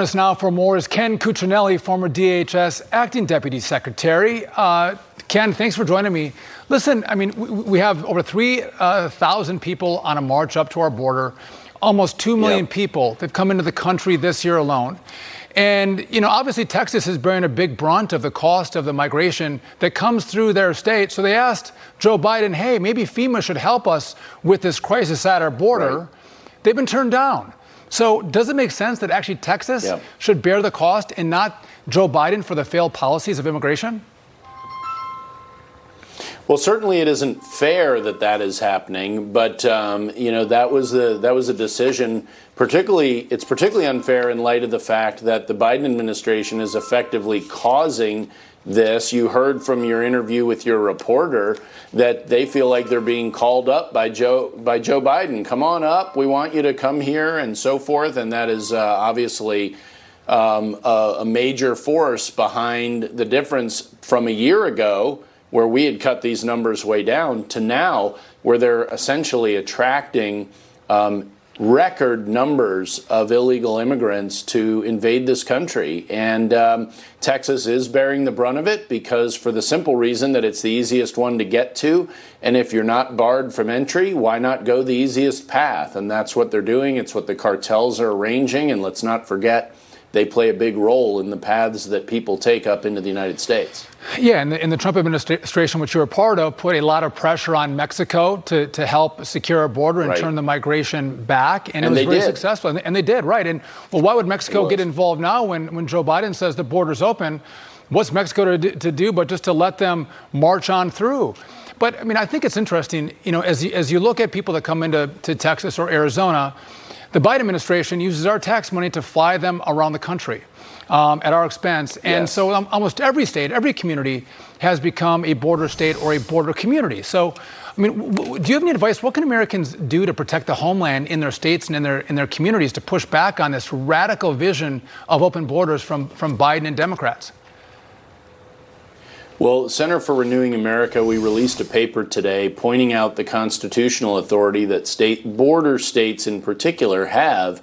Us now for more is Ken Cuccinelli, former DHS acting deputy secretary. Ken, thanks for joining me. Listen, I mean, we have over 3,000 people on a march up to our border, almost 2 million people that come into the country this year alone. And, you know, obviously Texas is bearing a big brunt of the cost of the migration that comes through their state. So they asked Joe Biden, hey, maybe FEMA should help us with this crisis at our border. Right. They've been turned down. So does it make sense that actually Texas should bear the cost and not Joe Biden for the failed policies of immigration? Well, certainly it isn't fair that that is happening, but you know, that was a decision. It's particularly unfair in light of the fact that the Biden administration is effectively causing this. You heard from your interview with your reporter that they feel like they're being called up by Joe Biden. Come on up, we want you to come here, and so forth. And that is obviously a major force behind the difference from a year ago, where we had cut these numbers way down, to now where they're essentially attracting record numbers of illegal immigrants to invade this country. And Texas is bearing the brunt of it because, for the simple reason that it's the easiest one to get to. And if you're not barred from entry, why not go the easiest path? And that's what they're doing. It's what the cartels are arranging. And let's not forget, they play a big role in the paths that people take up into the United States. Yeah, and the Trump administration, which you were part of, put a lot of pressure on Mexico to help secure our border and turn the migration back. And it was very successful. And they did, right. And, well, why would Mexico get involved now when Joe Biden says the border's open? What's Mexico to do but just to let them march on through? But, I mean, I think it's interesting, you know, as you look at people that come into Texas or Arizona, the Biden administration uses our tax money to fly them around the country at our expense. And so almost every state, every community has become a border state or a border community. So, I mean, do you have any advice? What can Americans do to protect the homeland in their states and in their communities to push back on this radical vision of open borders from Biden and Democrats? Well, Center for Renewing America, we released a paper today pointing out the constitutional authority that border states in particular have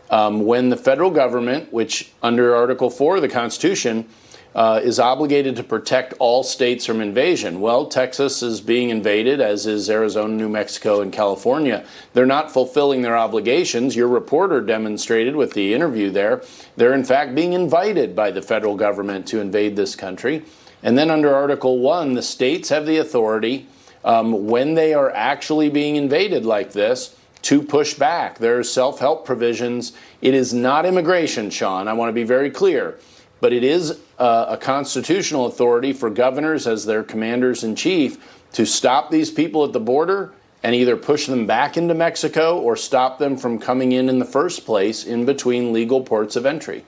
when the federal government, which under Article 4 of the Constitution, is obligated to protect all states from invasion. Well, Texas is being invaded, as is Arizona, New Mexico, and California. They're not fulfilling their obligations. Your reporter demonstrated with the interview there, they're in fact being invited by the federal government to invade this country. And then under Article 1, the states have the authority, when they are actually being invaded like this, to push back. There are self-help provisions. It is not immigration, Sean. I want to be very clear. But it is a constitutional authority for governors as their commanders-in-chief to stop these people at the border and either push them back into Mexico or stop them from coming in the first place in between legal ports of entry.